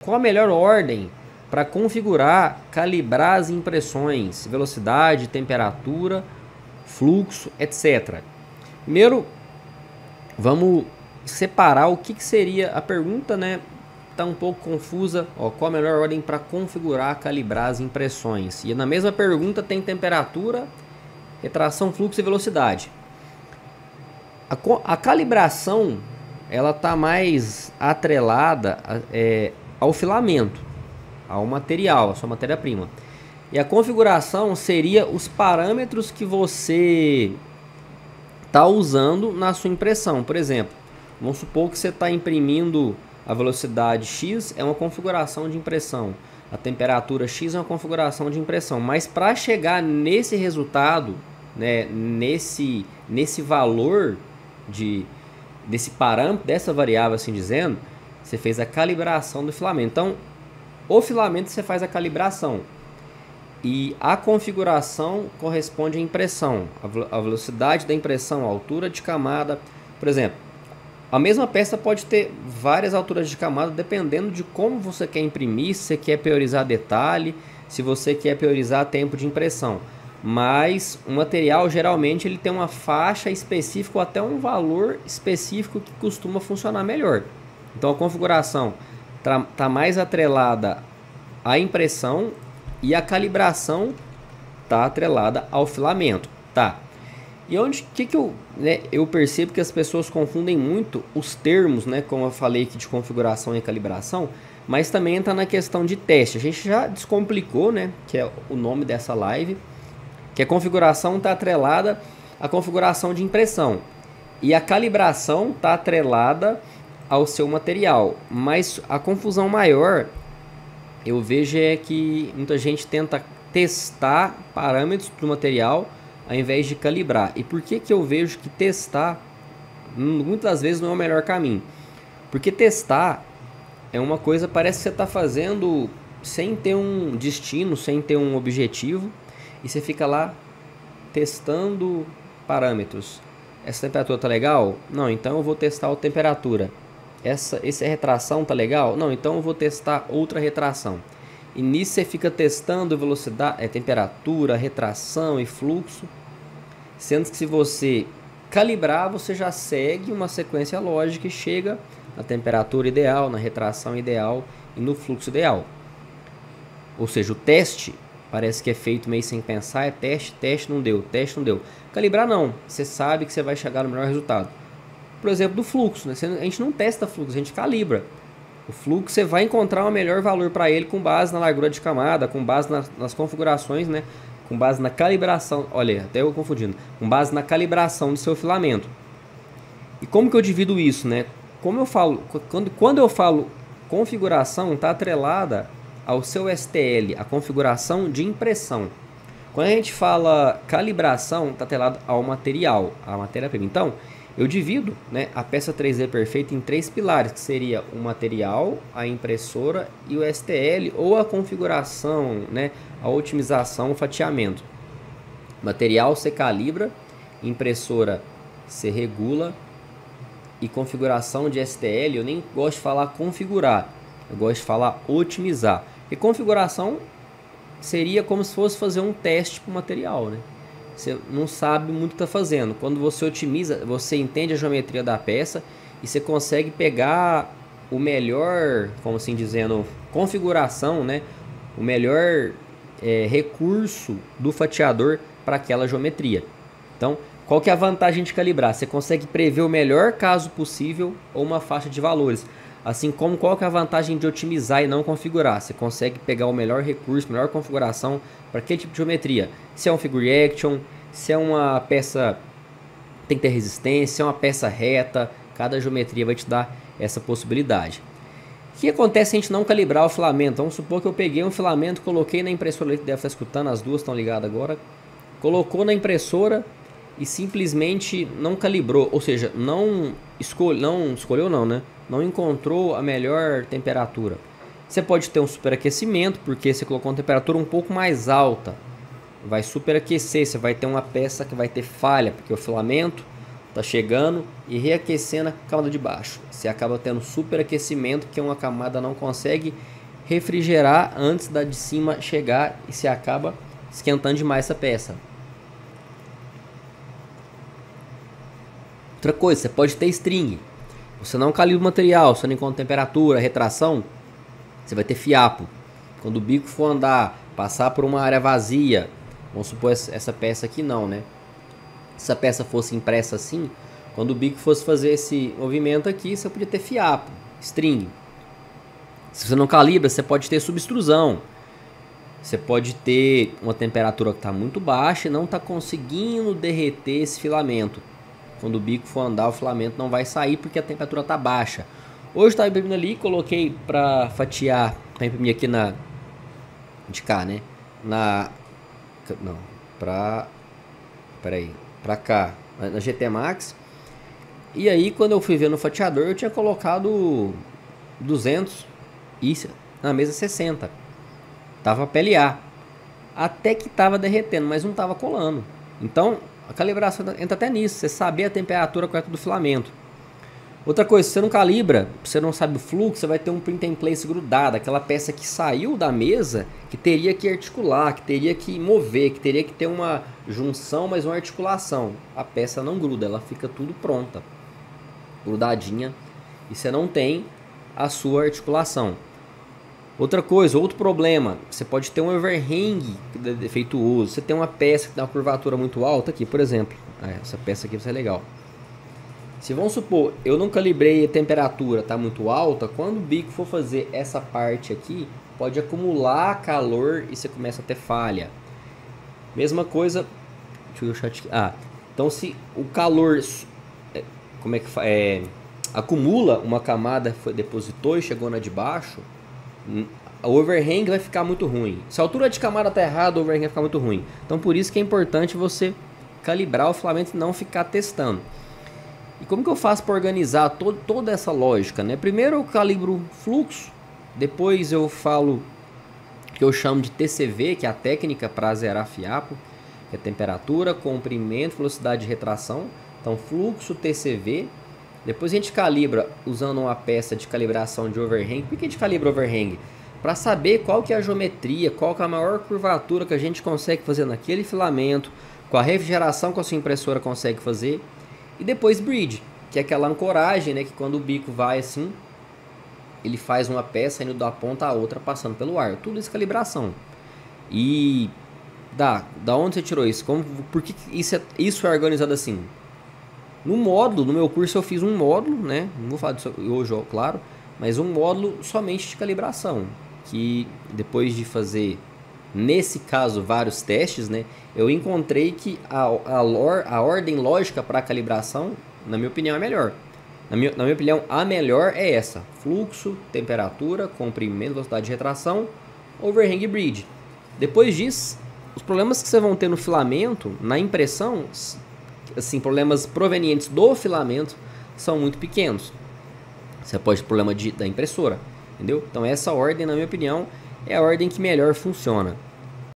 qual a melhor ordem para configurar, calibrar as impressões, velocidade, temperatura, fluxo, etc. Primeiro, vamos separar o que seria a pergunta, né? Tá um pouco confusa. Ó, qual a melhor ordem para configurar, calibrar as impressões? E na mesma pergunta tem temperatura, retração, fluxo e velocidade. A calibração, ela tá mais atrelada ao filamento, ao material, à sua matéria-prima. E a configuração seria os parâmetros que você está usando na sua impressão. Por exemplo, vamos supor que você está imprimindo a velocidade X, é uma configuração de impressão. A temperatura X é uma configuração de impressão. Mas para chegar nesse resultado, né, nesse valor desse parâmetro, dessa variável, assim dizendo, você fez a calibração do filamento. Então, o filamento você faz a calibração. E a configuração corresponde à impressão, a velocidade da impressão, a altura de camada. Por exemplo, a mesma peça pode ter várias alturas de camada dependendo de como você quer imprimir, se você quer priorizar detalhe, se você quer priorizar tempo de impressão. Mas o material geralmente ele tem uma faixa específica ou até um valor específico que costuma funcionar melhor. Então a configuração está mais atrelada à impressão e a calibração está atrelada ao filamento, tá? E onde eu percebo que as pessoas confundem muito os termos, né? Como eu falei aqui de configuração e calibração, mas também entra na questão de teste. A gente já descomplicou, né? Que é o nome dessa live, que a configuração está atrelada à configuração de impressão e a calibração está atrelada ao seu material. Mas a confusão maior eu vejo é que muita gente tenta testar parâmetros do material ao invés de calibrar. E por que eu vejo que testar muitas vezes não é o melhor caminho? Porque testar é uma coisa, parece que você está fazendo sem ter um destino, sem ter um objetivo, e você fica lá testando parâmetros. Essa temperatura tá legal? Não, então eu vou testar a temperatura. Essa retração tá legal? Não, então eu vou testar outra retração. E nisso você fica testando velocidade, temperatura, retração e fluxo. Sendo que se você calibrar, você já segue uma sequência lógica e chega na temperatura ideal, na retração ideal e no fluxo ideal. Ou seja, o teste parece que é feito meio sem pensar, é teste não deu, teste não deu. Calibrar não, você sabe que você vai chegar no melhor resultado. Por exemplo, do fluxo, né? A gente não testa fluxo, a gente calibra. O fluxo você vai encontrar o melhor valor para ele com base na largura de camada, com base nas configurações, né? Com base na calibração, olha, até eu confundindo, com base na calibração do seu filamento. E como que eu divido isso, né? Como eu falo, quando eu falo configuração, está atrelada ao seu STL, a configuração de impressão. Quando a gente fala calibração, está atrelado ao material, à matéria-prima. Então, eu divido, né, a peça 3D perfeita em 3 pilares, que seria o material, a impressora e o STL, ou a configuração, né, a otimização, o fatiamento. Material você calibra, impressora você regula e configuração de STL, eu nem gosto de falar configurar, eu gosto de falar otimizar. E configuração seria como se fosse fazer um teste para o material, né? Você não sabe muito o que está fazendo. Quando você otimiza, você entende a geometria da peça e você consegue pegar o melhor, como assim dizendo, configuração, né? O melhor recurso do fatiador para aquela geometria. Então, qual que é a vantagem de calibrar? Você consegue prever o melhor caso possível ou uma faixa de valores. Assim como qual que é a vantagem de otimizar e não configurar? Você consegue pegar o melhor recurso, a melhor configuração para aquele tipo de geometria. Se é um figure action, se é uma peça tem que ter resistência, se é uma peça reta, cada geometria vai te dar essa possibilidade. O que acontece se a gente não calibrar o filamento? Vamos supor que eu peguei um filamento, coloquei na impressora, que deve estar escutando, as duas estão ligadas agora, colocou na impressora e simplesmente não calibrou, ou seja, não escolheu não, né? Não encontrou a melhor temperatura. Você pode ter um superaquecimento, porque você colocou uma temperatura um pouco mais alta. Vai superaquecer, você vai ter uma peça que vai ter falha, porque o filamento tá chegando e reaquecendo a camada de baixo. Você acaba tendo superaquecimento, que uma camada não consegue refrigerar antes da de cima chegar e se acaba esquentando demais essa peça. Outra coisa, você pode ter string. Você não calibra o material, você não encontra temperatura, retração, você vai ter fiapo. Quando o bico for andar, passar por uma área vazia, vamos supor essa peça aqui não, né? Se a peça fosse impressa assim, quando o bico fosse fazer esse movimento aqui, você podia ter fiapo, string. Se você não calibra, você pode ter subextrusão. Você pode ter uma temperatura que está muito baixa e não está conseguindo derreter esse filamento. Quando o bico for andar, o filamento não vai sair porque a temperatura está baixa. Hoje estava imprimindo ali, coloquei para fatiar, para imprimir aqui na de cá, né? Para cá, na GT Max. E aí quando eu fui ver no fatiador, eu tinha colocado 200 e na mesa 60. Tava PLA. Até que tava derretendo, mas não tava colando. Então, a calibração entra até nisso, você saber a temperatura correta do filamento. Outra coisa, se você não calibra, você não sabe o fluxo, você vai ter um print and place grudado, aquela peça que saiu da mesa, que teria que articular, que teria que mover, que teria que ter uma junção, mas uma articulação. A peça não gruda, ela fica tudo pronta, grudadinha, e você não tem a sua articulação. Outra coisa, outro problema, você pode ter um overhang defeituoso, você tem uma peça que dá uma curvatura muito alta aqui, por exemplo, essa peça aqui vai ser legal. Se vamos supor, eu não calibrei a temperatura, tá muito alta, quando o bico for fazer essa parte aqui, pode acumular calor e você começa a ter falha. Mesma coisa, deixa eu deixar aqui. Então se o calor, acumula uma camada, depositou e chegou na de baixo, o overhang vai ficar muito ruim. Se a altura de camada está errada, o overhang vai ficar muito ruim. Então por isso que é importante você calibrar o filamento e não ficar testando. E como que eu faço para organizar toda essa lógica, né? Primeiro eu calibro fluxo, depois eu falo que eu chamo de TCV, que é a técnica para zerar fiapo, que é temperatura, comprimento, velocidade de retração. Então fluxo, TCV. Depois a gente calibra usando uma peça de calibração de overhang. Por que a gente calibra overhang? Para saber qual que é a geometria, qual que é a maior curvatura que a gente consegue fazer naquele filamento, com a refrigeração que a sua impressora consegue fazer. E depois bridge, que é aquela ancoragem, né, que quando o bico vai assim, ele faz uma peça indo da ponta a outra passando pelo ar. Tudo isso é calibração. E da onde você tirou isso? Por que isso é organizado assim? No módulo, no meu curso eu fiz um módulo, né? Não vou falar disso hoje, claro, mas um módulo somente de calibração, que depois de fazer, nesse caso, vários testes, né? Eu encontrei que a ordem lógica para a calibração, na minha opinião, é melhor. Na minha opinião, a melhor é essa: fluxo, temperatura, comprimento, velocidade de retração, overhang e bridge. Depois disso, os problemas que você vão ter no filamento, na impressão, assim, problemas provenientes do filamento, são muito pequenos. Você pode ter problema da impressora, entendeu? Então essa ordem, na minha opinião, é a ordem que melhor funciona.